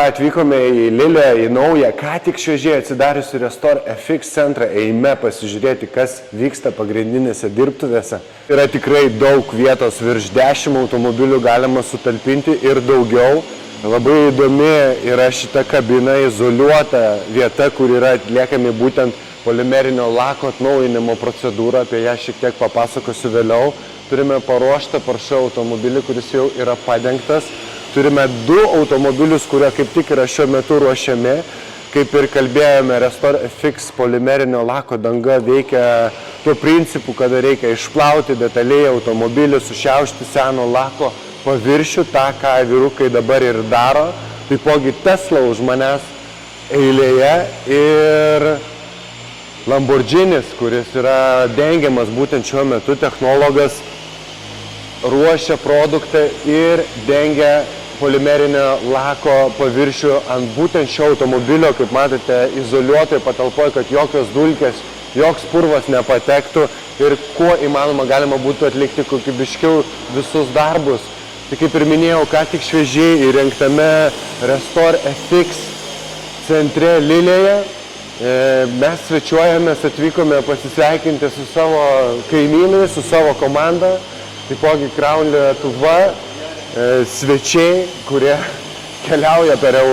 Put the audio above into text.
Atvykome į Lilę, į naują, ką tik šviežiai atsidariusi Restore FX centrą, eime pasižiūrėti, kas vyksta pagrindinėse dirbtuvėse. Yra tikrai daug vietos, virš 10 automobilių galima sutalpinti ir daugiau. Labai įdomi yra šita kabina, izoliuota vieta, kur yra atliekami būtent polimerinio lako atnaujinimo procedūra, apie ją šiek tiek papasakosiu vėliau. Turime paruoštą Porsche automobilį, kuris jau yra padengtas. Turime 2 automobilius, kurie kaip tik yra šiuo metu ruošiami. Kaip ir kalbėjome, Restore FX polimerinio lako danga veikia tuo principu, kada reikia išplauti detaliai automobilį, sušiaušti seno lako paviršių, tą, ką vyrukai dabar ir daro. Taipogi Tesla už manęs eilėje ir Lamborghinis, kuris yra dengiamas būtent šiuo metu, technologas ruošia produktą ir dengia polimerinio lako paviršių ant būtent šio automobilio, kaip matote, izoliuotoje patalpoje, kad jokios dulkės, joks purvas nepatektų ir kuo įmanoma galima būtų atlikti kokybiškiau visus darbus. Tai kaip ir minėjau, ką tik šviežiai įrengtame Restore FX centre Lilėje. Mes svečiuojamės, atvykome pasisveikinti su savo kaimynais, su savo komanda. Taipogi Crown Lietuva, svečiai, kurie keliauja per Europą.